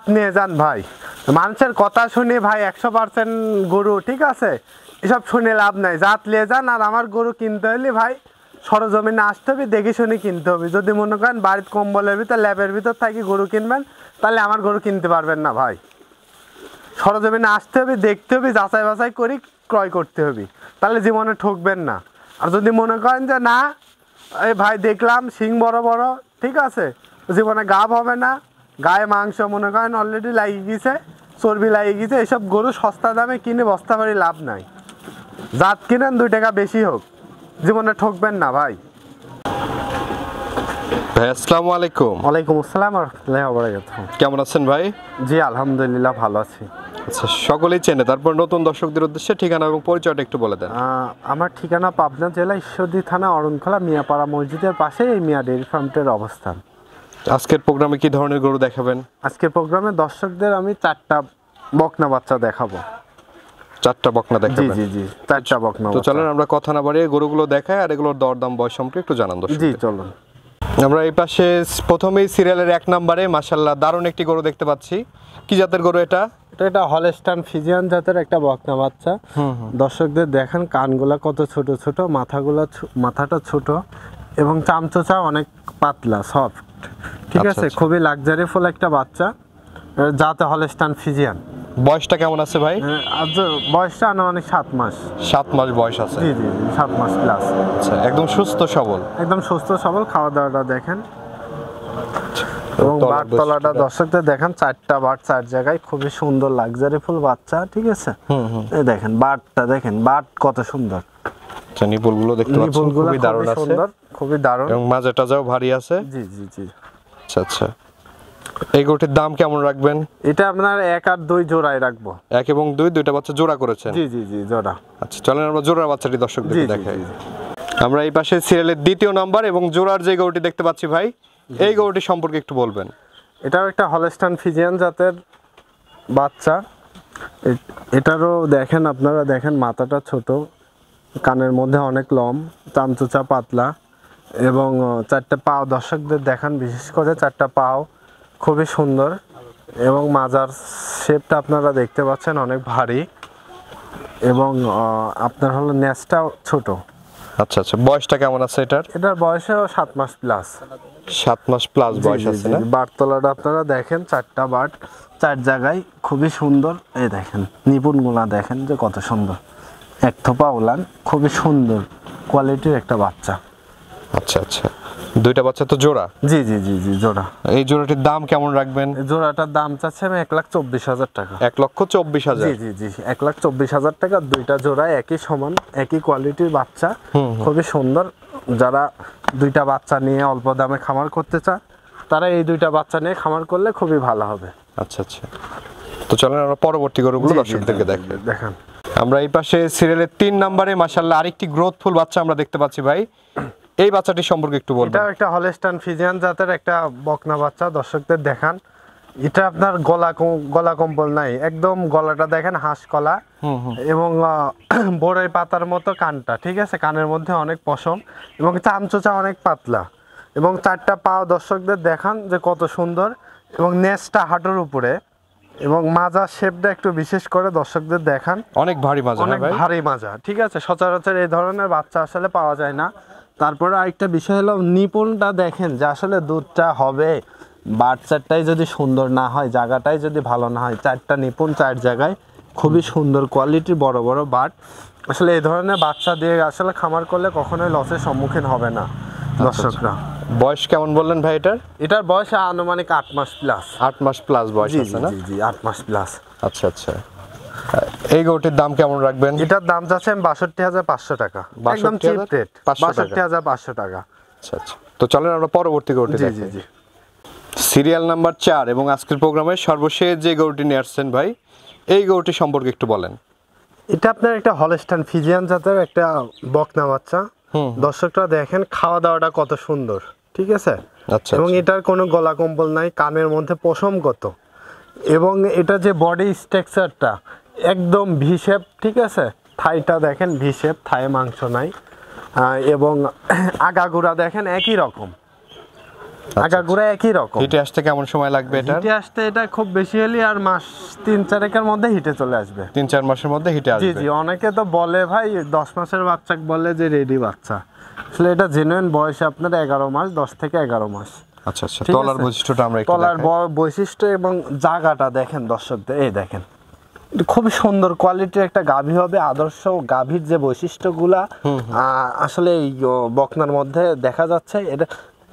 জাত নিয়ে যান ভাই, মানুষের কথা শুনে ভাই 100% গরু, ঠিক আছে, এসব শুনে লাভ নাই। জাত নিয়ে যান। আর আমার গরু কিনতে হলে ভাই সরজমিনে আসতে হবে, দেখে শুনে কিনতে হবে। যদি মনে করেন বাড়ির কম্বলের ভিতর ল্যাবের ভিতর থাকি গরু কিনবেন, তাহলে আমার গরু কিনতে পারবেন না ভাই। সরজমিনে আসতে হবে, দেখতে হবে, যাচাই বাছাই করি ক্রয় করতে হবে, তাহলে জীবনে ঠকবেন না। আর যদি মনে করেন যে না এই ভাই দেখলাম শিং বড় বড়, ঠিক আছে, জীবনে গাভ হবে না, গায়ে মাংস মনে করেন অলরেডি লাগিয়ে গেছে, চর্বি লাগিয়ে গেছে, এসব গরু সস্তা দামে কিনে বস্তা বাড়ি লাভ নাই। জাত কিনেন 2 টাকা বেশি হোক, জীবনে ঠকবেন না ভাই। ভাই আসসালামু আলাইকুম। ওয়ালাইকুম আসসালাম ওয়া রাহমাতুল্লাহি ওয়া বারাকাতুহু। কেমন আছেন ভাই? জি আলহামদুলিল্লাহ ভালো আছি। আচ্ছা, সকলেই চেনে, তারপর নতুন দর্শকদের উদ্দেশ্যে ঠিকানা এবং পরিচয়টা একটু বলে দেন। আমার ঠিকানা পাবনা জেলা ঈশ্বরদী থানা অরণখোলা মিয়াপাড়া মসজিদের পাশে এই মিয়া ডেইরি ফার্মটির অবস্থান। আজকের প্রোগ্রামে কি ধরনের গরু দেখাবেন? আজকের প্রোগ্রামে দর্শকদের আমি 4টা বকনা বাচ্চা দেখাবো। 4টা বকনা জি দেখাবেন? জি জি 4টা বকনা তো বাচ্চা। চলেন আমরা কথা না বাড়িয়ে গরুগুলো দেখাই আর এগুলোর দরদাম বয়স সম্পর্কে একটু জানান দর্শক। জি চলুন। আমরা এই পাশে প্রথমেই সিরিয়ালের 1 নম্বরে মাশাআল্লাহ দারুণ একটি গরু দেখতে পাচ্ছি। কি জাতের গরু এটা? এটা হলস্টাইন ফ্রিজিয়ান জাতের একটা বকনা বাচ্চা। দর্শকদের দেখেন কানগুলা কত ছোট ছোট, মাথাটা ছোট এবং চামচোচা অনেক পাতলা সফট, ঠিক আছে, খুবই লাক্সারিফুল একটা বাচ্চা, জাতে হলস্টাইন ফ্রিজিয়ান। বয়সটা কেমন আছে ভাই? আজ বয়সটা আনুমানিক 7 মাস। 7 মাস বয়স আছে? জি জি 7 মাস প্লাস। আচ্ছা, একদম সুস্থ সবল? একদম সুস্থ সবল। খাওয়া দাওয়াটা দেখেন এবং বাট তলাটা দর্শকদের দেখেন, 4টা বাট 4 জায়গায়, খুবই সুন্দর লাক্সারিফুল বাচ্চা, ঠিক আছে। এই দেখেন বাটটা দেখেন, বাট কত সুন্দর। আচ্ছা, নিপুলগুলো দেখতে পাচ্ছেন খুবই দারুণ আছে, সুন্দর, খুবই দারুণ এবং মাজাটা যাও ভারী আছে। জি জি জি। আচ্ছা আচ্ছা, এই গরুটির দাম কেমন রাখবেন? এটা আপনার 1 আর 2 জোড়ায় রাখবো। 1 এবং 2 দুইটা বাচ্চা জোড়া করেছেন? জি জি জি জোড়া। আচ্ছা, চলেন আমরা জোড়ার বাচ্চাটি দর্শকদেরকে দেখাই। আমরা এই পাশে সিরিয়ালের 2য় নাম্বার এবং জোড়ার যে গরুটি দেখতে পাচ্ছি ভাই, এই গরুটি সম্পর্কে একটু বলবেন। এটাও একটা হলস্টাইন ফ্রিজিয়ান জাতের বাচ্চা। এটারও দেখেন, আপনারা দেখেন মাথাটা ছোট, কানের মধ্যে অনেক লম, চামচুচা পাতলা এবং 4টা পাও দর্শকদের দেখান, বিশেষ করে 4টা পাও খুবই সুন্দর এবং মাজার শেপটা আপনারা দেখতে পাচ্ছেন অনেক ভারী এবং আপনার হলো নেজটাও ছোট। আচ্ছা আচ্ছা, বয়সটা কেমন আছে এটার? এটার বয়সও 7 মাস প্লাস। 7 মাস প্লাস বয়স আছে না? বাটতলাটা আপনারা দেখেন, 4টা বাট 4 জায়গায়, খুবই সুন্দর। এই দেখেন নিপুণগুলা দেখেন যে কত সুন্দর, এক থোপা উলান, খুবই সুন্দর কোয়ালিটির একটা বাচ্চা। আচ্ছা আচ্ছা, দুইটা বাচ্চা তো জোড়া? জি জি জি জি জোড়া। এই জোড়াটির দাম কেমন রাখবেন? এই জোড়াটার দাম চাচ্ছে আমি 1,24,000 টাকা। 1,24,000? জি জি জি 1,24,000 টাকা। দুইটা জোড়া একই সমান, একই কোয়ালিটির বাচ্চা, খুবই সুন্দর। যারা 2টা বাচ্চা নিয়ে অল্প দামে খামার করতে চায়, তারা এই 2টা বাচ্চা নিয়ে খামার করলে খুবই ভালো হবে। আচ্ছা আচ্ছা, তো চলেন আমরা পরবর্তী গরুগুলো দর্শকদেরকে দেখান। আমরা এই পাশে সিরিয়ালের 3 নম্বরে মাশাআল্লাহ আরেকটি গ্রোথফুল বাচ্চা আমরা দেখতে পাচ্ছি ভাই, এই বাচ্চাটি সম্পর্কে একটু বলবেন। এটা একটা হলস্টাইন ফ্রিজিয়ান জাতের একটা বকনা বাচ্চা, দর্শকদের দেখান। এটা আপনার গলা কম্বল নাই, একদম গলাটা দেখেন হাঁস কলা এবং বড়ই পাতার মতো কানটা, ঠিক আছে, কানের মধ্যে অনেক পশম এবং চামচোচা অনেক পাতলা এবং 4টা পাও দর্শকদের দেখান যে কত সুন্দর এবং নেজটা হাঁটুর উপরে এবং মাজার শেপটা একটু বিশেষ করে দর্শকদের দেখান, অনেক ভারী মাজা। অনেক ভারী মাজা, ঠিক আছে, সচরাচর এই ধরনের বাচ্চা আসলে পাওয়া যায় না। তারপরে আরেকটা বিষয় হলো নিপুণটা দেখেন যে আসলে দুধটা হবে, বাচ্চাটাই যদি সুন্দর না হয়, জায়গাটাই যদি ভালো না হয়, 4টা নিপুণ 4 জায়গায়, খুবই সুন্দর কোয়ালিটির বড় বড় বাট। আসলে এই ধরনের বাচ্চা দিয়ে আসলে খামার করলে কখনোই লসের সম্মুখীন হবে না দর্শকরা। বয়স কেমন বললেন ভাই এটার? এটার বয়স আনুমানিক 8 মাস প্লাস। 8 মাস প্লাস বয়স আছে না? জি জি 8 মাস প্লাস। আচ্ছা আচ্ছা, এই গরুটির দাম কেমন রাখবেন? এটার দাম যাচ্ছে 62,500 টাকা, একদম চিপ রেট, 62,500 টাকা। আচ্ছা আচ্ছা, তো চলেন আমরা পরবর্তী গরুটি জি দেখাই। জি জি সিরিয়াল নাম্বার 4 এবং আজকের প্রোগ্রামের সর্বশেষ যে গরুটি নিয়ে আসছেন ভাই, এই গরুটি সম্পর্কে একটু বলেন। এটা আপনার একটা হলস্টাইন ফ্রিজিয়ান জাতের একটা বকনা বাচ্চা। দর্শকরা দেখেন খাওয়া দাওয়াটা কত সুন্দর, ঠিক আছে, আচ্ছা, এবং এটার কোনো গলা কম্বল নাই, কানের মধ্যে পশম কত এবং এটা যে বডি স্ট্রাকচারটা একদম ভি শেপ, ঠিক আছে, থাইটা দেখেন ভি শেপ, থায়ে মাংস নাই এবং আগাগোড়া দেখেন একই রকম, আগাগোড়া একই রকম। হিটে আসতে কেমন সময় লাগবে এটা? হিটে আসতে এটা খুব বেশি হলে আর মাস 3-4 মধ্যে হিটে চলে আসবে। 3-4 মাসের মধ্যে হিটে জি আসবে। জি, অনেকে তো বলে ভাই 10 মাসের বাচ্চা বলে যে রেডি বাচ্চা, আসলে এটা জেনুইন বয়স আপনার 11 মাস, 10 থেকে 11 মাস। আচ্ছা আচ্ছা, ঠিক তলার আছে? বৈশিষ্ট্যটা আমরা একটু তলার দেখাই। বৈশিষ্ট্য এবং জায়গাটা দেখেন দর্শকদের, এই দেখেন এটা খুবই সুন্দর কোয়ালিটির একটা গাভী হবে। আদর্শ গাভীর যে বৈশিষ্ট্যগুলা আসলে এই বকনার মধ্যে দেখা যাচ্ছে, এটা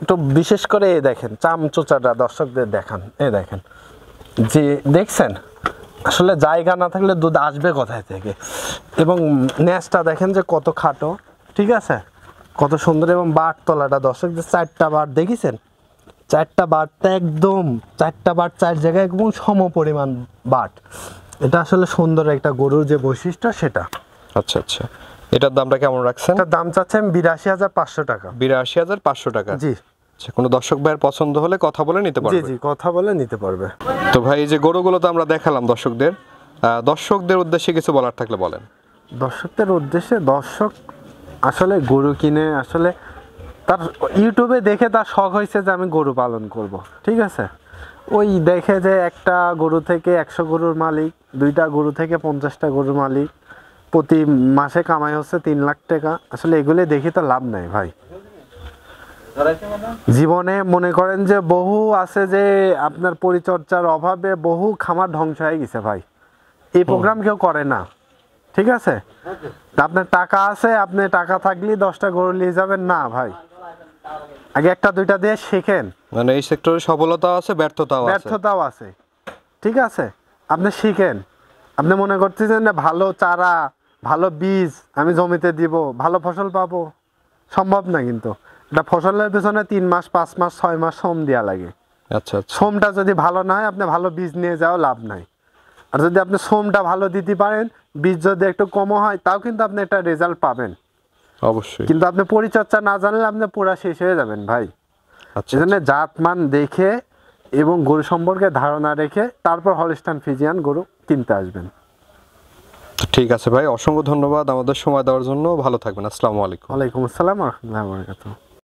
একটু বিশেষ করে এই দেখেন চামচোচাটা দর্শকদের দেখান, এই দেখেন যে দেখছেন আসলে জায়গা না থাকলে দুধ আসবে কোথায় থেকে। এবং ন্যাসটা দেখেন যে কত খাটো, ঠিক আছে, কত সুন্দর। এবং বাট তলাটা দর্শকদের 4টা বাট দেখেছেন, 4টা বাটটা একদম 4টা বাট 4 জায়গায় একদম সম পরিমাণ বাট। এটা আসলে সুন্দর একটা গরুর যে বৈশিষ্ট্য সেটা। আচ্ছা আচ্ছা, এটার দামটা কেমন রাখছেন? এটার দাম চাচ্ছেন 82,500 টাকা। 82,500 টাকা। জি। আচ্ছা, কোনো দর্শক ভাইয়ের পছন্দ হলে কথা বলে নিতে জি পারবে। জি, কথা বলে নিতে পারবে। তো ভাই এই যে গরুগুলো তো আমরা দেখালাম দর্শকদের, দর্শকদের উদ্দেশ্যে কিছু বলার থাকলে বলেন। দর্শকদের উদ্দেশ্যে, দর্শক আসলে গরু কিনে আসলে তার ইউটিউবে দেখে তার শখ হয়েছে যে আমি গরু পালন করব, ঠিক আছে। ওই দেখে যে একটা গরু থেকে 100 গরুর মালিক, 2টা গরু থেকে 50টা গরুর মালিক, প্রতি মাসে কামাই হচ্ছে 3 লাখ টাকা। আসলে এগুলো দেখি তো লাভ নাই ভাই। জীবনে মনে করেন যে বহু আছে যে আপনার পরিচর্যার অভাবে বহু খামার ধ্বংস হয়ে গেছে ভাই। এই প্রোগ্রাম কেউ করে না, ঠিক আছে। আপনার টাকা আছে, আপনি টাকা থাকলেই 10টা গরু নিয়ে যাবেন না ভাই, আগে 1-2টা দিয়ে শেখেন। মানে এই সেক্টরে সফলতা আছে, ব্যর্থতাও আছে। ব্যর্থতাও আছে, ঠিক আছে। আপনি শিখেন, আপনি মনে করতেছেন না ভালো চারা, ভালো বীজ আমি জমিতে দিব, ভালো ফসল পাবো, সম্ভব না। কিন্তু এটা ফসলের পেছনে 3 মাস, 5 মাস, 6 মাস শ্রম দেওয়া লাগে। আচ্ছা আচ্ছা, শ্রমটা যদি ভালো না হয়, আপনি ভালো বীজ নিয়ে যাওয়া লাভ নাই। আর যদি আপনি শ্রমটা ভালো দিতে পারেন, বীজ যদি একটু কমও হয়, তাও কিন্তু আপনি একটা রেজাল্ট পাবেন। অবশ্যই। কিন্তু আপনি পরিচর্যা না জানলে আপনি পুরা শেষ হয়ে যাবেন ভাই। আচ্ছা, এজন্য জাতমান দেখে এবং গরু সম্পর্কে ধারণা রেখে তারপর হলস্টাইন ফ্রিজিয়ান গরু কিনতে আসবেন। ঠিক আছে ভাই, অসংখ্য ধন্যবাদ আমাদের সময় দেওয়ার জন্য। ভালো থাকবেন। আসসালামু আলাইকুম। ওয়ালাইকুম আসসালাম ওয়া রাহমাতুল্লাহি ওয়া বারাকাতুহু।